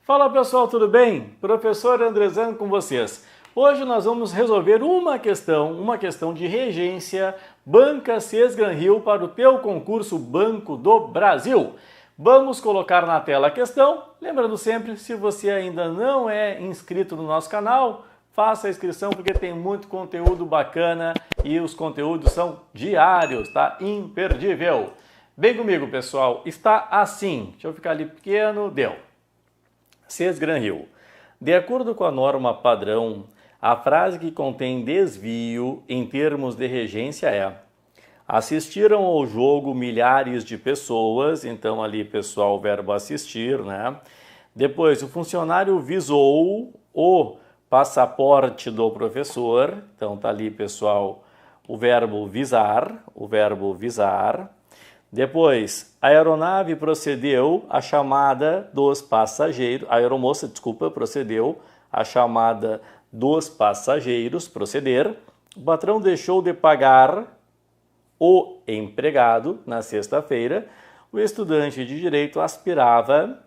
Fala pessoal, tudo bem? Professor Andrezano com vocês. Hoje nós vamos resolver uma questão de regência Banca Sesgranrio para o teu concurso Banco do Brasil. Vamos colocar na tela a questão. Lembrando sempre, se você ainda não é inscrito no nosso canal, faça a inscrição porque tem muito conteúdo bacana e os conteúdos são diários, tá? Imperdível. Vem comigo, pessoal. Está assim. Deixa eu ficar ali pequeno. Deu. Sesgranrio. De acordo com a norma padrão, a frase que contém desvio em termos de regência é: assistiram ao jogo milhares de pessoas, então ali pessoal, o verbo assistir, né? Depois, o funcionário visou o passaporte do professor, então tá ali pessoal, o verbo visar. Depois, a aeronave procedeu à chamada dos passageiros, a aeromoça, procedeu à chamada dos passageiros, proceder. O patrão deixou de pagar o empregado na sexta-feira. O estudante de direito aspirava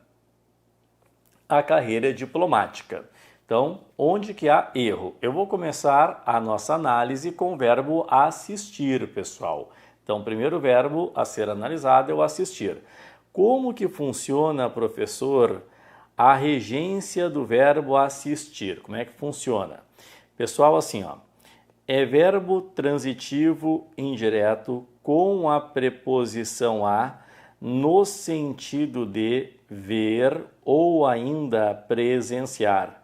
à carreira diplomática. Então, onde que há erro? Eu vou começar a nossa análise com o verbo assistir, pessoal. Então, o primeiro verbo a ser analisado é o assistir. Como que funciona, professor, a regência do verbo assistir? Como é que funciona? Pessoal, assim, ó, é verbo transitivo indireto com a preposição a no sentido de ver ou ainda presenciar.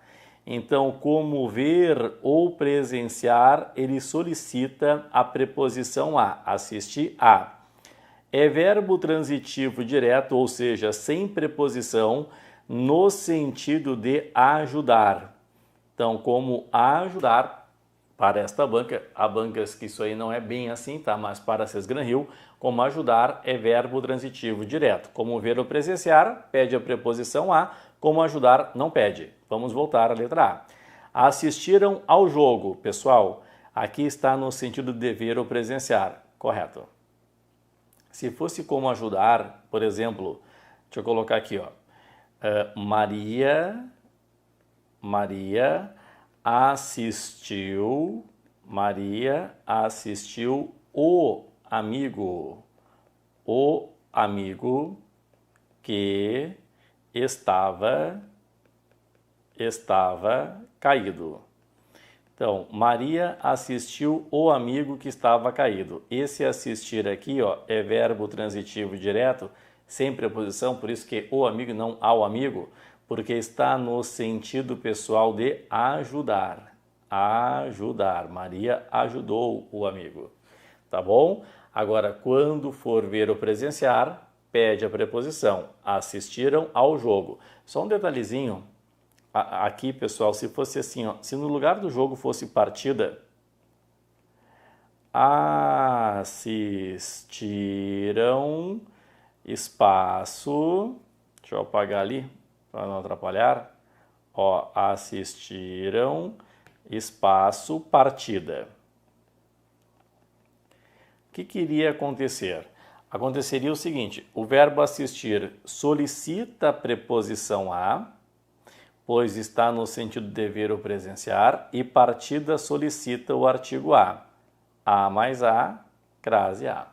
Então, como ver ou presenciar, ele solicita a preposição a, assistir a. É verbo transitivo direto, ou seja, sem preposição, no sentido de ajudar. Então, como ajudar para esta banca, há bancas que isso aí não é bem assim, tá? Mas para Sesgranrio, como ajudar é verbo transitivo direto. Como ver ou presenciar, pede a preposição a, como ajudar não pede. Vamos voltar à letra A. Assistiram ao jogo. Pessoal, aqui está no sentido de ver ou presenciar. Correto. Se fosse como ajudar, por exemplo, deixa eu colocar aqui, ó. Maria assistiu o amigo que estava caído. Então, Maria assistiu o amigo que estava caído. Esse assistir aqui, ó, é verbo transitivo direto, sem preposição, por isso que o amigo não ao amigo, porque está no sentido pessoal de ajudar. Ajudar. Maria ajudou o amigo. Tá bom? Agora, quando for ver ou presenciar, pede a preposição. Assistiram ao jogo. Só um detalhezinho. Aqui, pessoal, se fosse assim, ó, se no lugar do jogo fosse partida, assistiram, espaço, deixa eu apagar ali para não atrapalhar, ó, assistiram, espaço, partida. O que iria acontecer? Aconteceria o seguinte: o verbo assistir solicita a preposição a, pois está no sentido de ver ou presenciar, e partida solicita o artigo a. A mais a, crase a.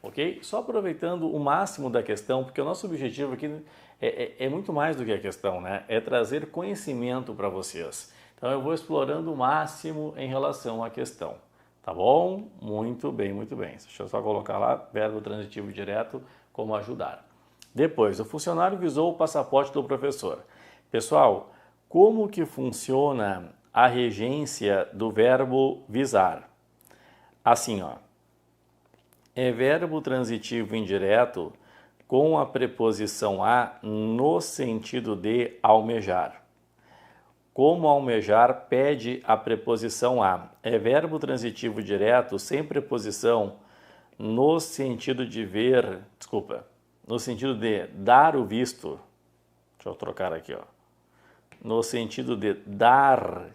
Ok? Só aproveitando o máximo da questão, porque o nosso objetivo aqui é muito mais do que a questão, né? É trazer conhecimento para vocês. Então eu vou explorando o máximo em relação à questão. Tá bom? Muito bem, muito bem. Deixa eu só colocar lá, verbo transitivo direto, como ajudar. Depois, o funcionário visou o passaporte do professor. Pessoal, como que funciona a regência do verbo visar? Assim, ó. É verbo transitivo indireto com a preposição a no sentido de almejar. Como almejar pede a preposição a. É verbo transitivo direto sem preposição no sentido de ver, no sentido de dar o visto. Deixa eu trocar aqui, ó. No sentido de dar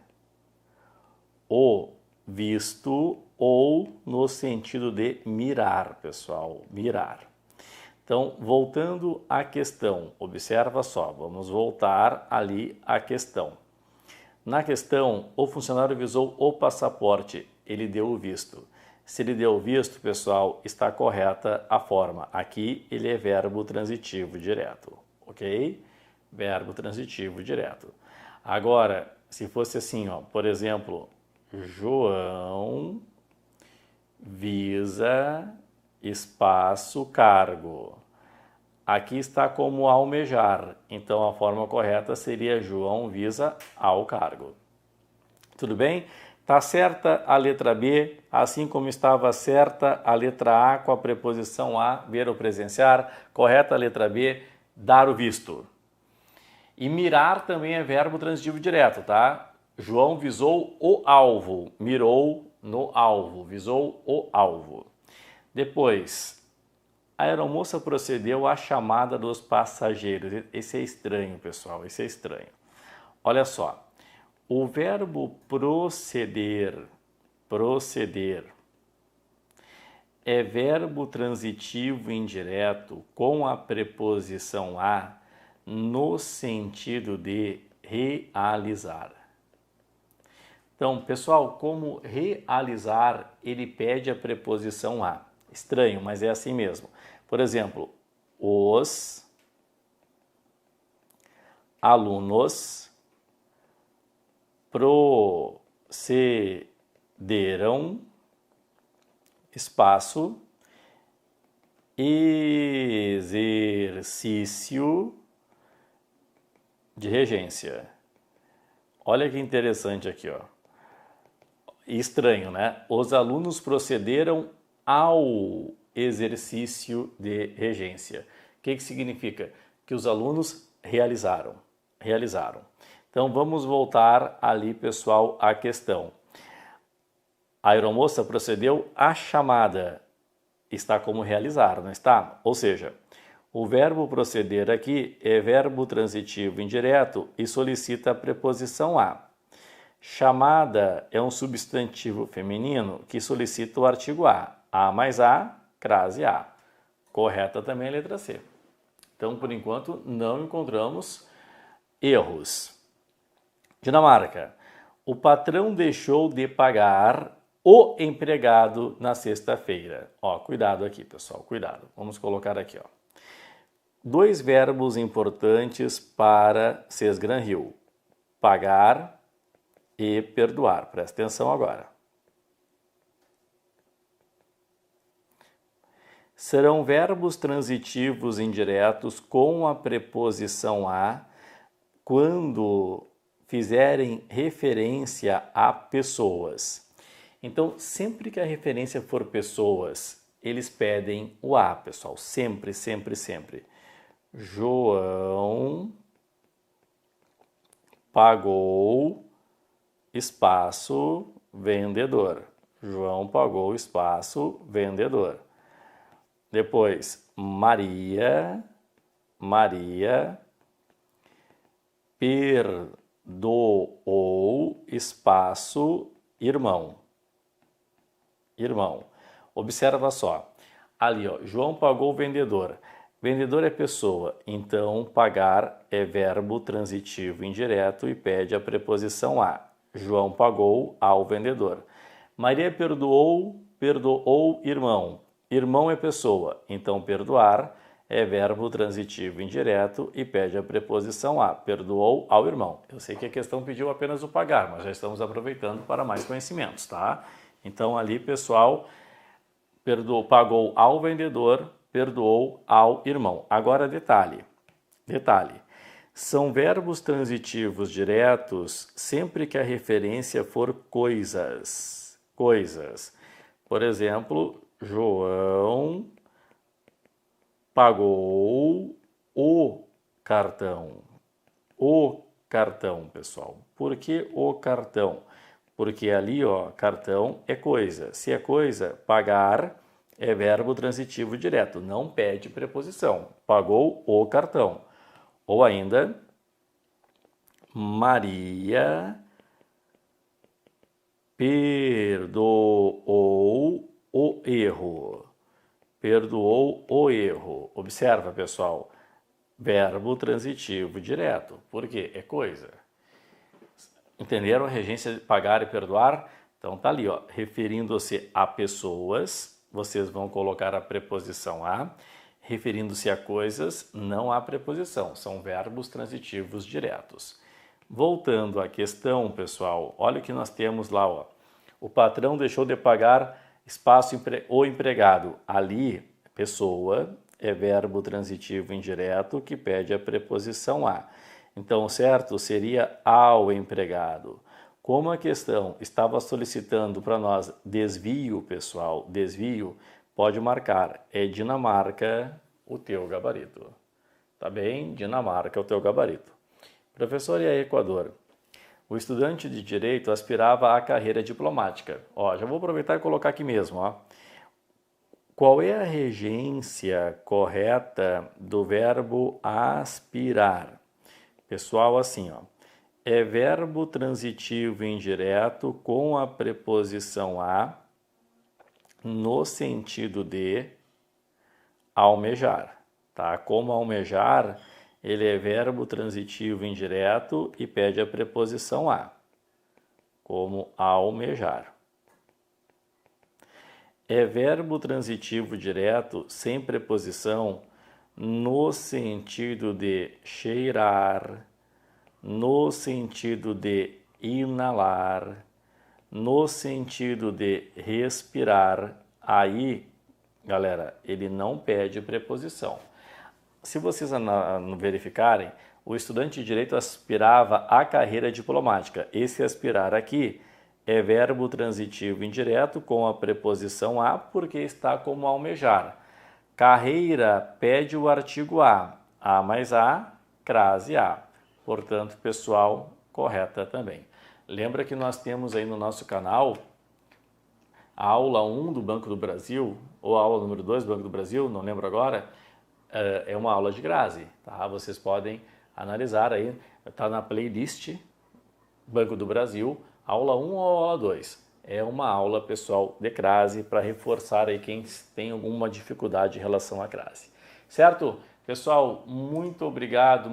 o visto ou no sentido de mirar, pessoal, mirar. Então, voltando à questão, observa só, vamos voltar ali à questão. Na questão, o funcionário visou o passaporte, ele deu o visto. Se ele deu o visto, pessoal, está correta a forma. Aqui ele é verbo transitivo direto, ok? Verbo transitivo direto. Agora, se fosse assim, ó, por exemplo, João visa espaço cargo. Aqui está como almejar, então a forma correta seria João visa ao cargo. Tudo bem? Está certa a letra B, assim como estava certa a letra A com a preposição a, ver ou presenciar. Correta a letra B, dar o visto. E mirar também é verbo transitivo direto, tá? João visou o alvo, mirou no alvo, visou o alvo. Depois, a aeromoça procedeu à chamada dos passageiros. Esse é estranho, pessoal, esse é estranho. Olha só, o verbo proceder, é verbo transitivo indireto com a preposição a no sentido de realizar. Então, pessoal, como realizar, ele pede a preposição a. Estranho, mas é assim mesmo. Por exemplo, os alunos procederam, espaço, exercício de regência. Olha que interessante aqui, ó. Estranho, né? Os alunos procederam ao exercício de regência. O que significa? Que os alunos realizaram. Então, vamos voltar ali, pessoal, à questão. A aeromoça procedeu à chamada. Está como realizar, não está? Ou seja, o verbo proceder aqui é verbo transitivo indireto e solicita a preposição a. Chamada é um substantivo feminino que solicita o artigo a. A mais a, crase a. Correta também a letra C. Então, por enquanto, não encontramos erros. Dinamarca. O patrão deixou de pagar o empregado na sexta-feira. Ó, cuidado aqui, pessoal, cuidado. Vamos colocar aqui, ó. Dois verbos importantes para Sesgranhill. Pagar e perdoar. Presta atenção agora. Serão verbos transitivos indiretos com a preposição a quando fizerem referência a pessoas. Então, sempre que a referência for pessoas, eles pedem o a, pessoal. Sempre, sempre, sempre. João pagou espaço vendedor. João pagou espaço vendedor. Depois, Maria perdoou espaço irmão. Observa só. Ali, ó, João pagou vendedor. Vendedor é pessoa, então pagar é verbo transitivo indireto e pede a preposição a. João pagou ao vendedor. Maria perdoou irmão. Irmão é pessoa, então perdoar é verbo transitivo indireto e pede a preposição a. Perdoou ao irmão. Eu sei que a questão pediu apenas o pagar, mas já estamos aproveitando para mais conhecimentos, tá? Então ali, pessoal, pagou ao vendedor, perdoou ao irmão. Agora detalhe. São verbos transitivos diretos sempre que a referência for coisas. Por exemplo, João pagou o cartão. O cartão, pessoal. Por que o cartão? Porque ali, ó, cartão é coisa. Se é coisa, pagar é verbo transitivo direto, não pede preposição. Pagou o cartão. Ou ainda, Maria perdoou o erro. perdoou o erro. Observa, pessoal, verbo transitivo direto. Por quê? É coisa. Entenderam a regência de pagar e perdoar? Então tá ali, ó, referindo-se a pessoas, vocês vão colocar a preposição a. Referindo-se a coisas, não há preposição, são verbos transitivos diretos. Voltando à questão, pessoal, olha o que nós temos lá, ó. O patrão deixou de pagar o empregado. Ali, pessoa é verbo transitivo indireto que pede a preposição a. Então, certo seria ao empregado. Como a questão estava solicitando para nós desvio, pessoal, desvio, pode marcar, é Dinamarca o teu gabarito. Tá bem? Dinamarca é o teu gabarito. Professor, e a Equador? O estudante de Direito aspirava à carreira diplomática. Ó, já vou aproveitar e colocar aqui mesmo, ó. Qual é a regência correta do verbo aspirar? Pessoal, assim, ó. É verbo transitivo indireto com a preposição a no sentido de almejar, tá? Como almejar, ele é verbo transitivo indireto e pede a preposição a, como almejar. É verbo transitivo direto sem preposição no sentido de cheirar, no sentido de inalar, no sentido de respirar. Aí, galera, ele não pede preposição. Se vocês verificarem, o estudante de Direito aspirava à carreira diplomática. Esse aspirar aqui é verbo transitivo indireto com a preposição a, porque está como almejar. Carreira pede o artigo a mais a, crase a. Portanto, pessoal, correta também. Lembra que nós temos aí no nosso canal a aula 1 do Banco do Brasil, ou a aula número 2 do Banco do Brasil, não lembro agora, é uma aula de crase, tá? Vocês podem analisar aí, está na playlist Banco do Brasil, aula 1 ou aula 2. É uma aula, pessoal, de crase para reforçar aí quem tem alguma dificuldade em relação à crase. Certo? Pessoal, muito obrigado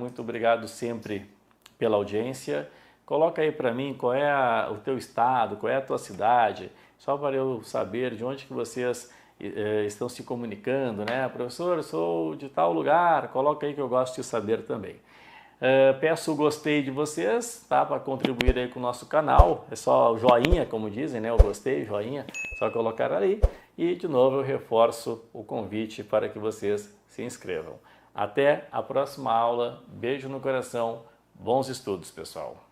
sempre pela audiência. Coloca aí para mim qual é o teu estado, qual é a tua cidade, só para eu saber de onde que vocês estão se comunicando, né? Professor, eu sou de tal lugar, coloca aí que eu gosto de saber também. Peço o gostei de vocês, tá? Para contribuir aí com o nosso canal, é só joinha, como dizem, né? O gostei, joinha, só colocar aí. E de novo eu reforço o convite para que vocês se inscrevam. Até a próxima aula, beijo no coração, bons estudos, pessoal!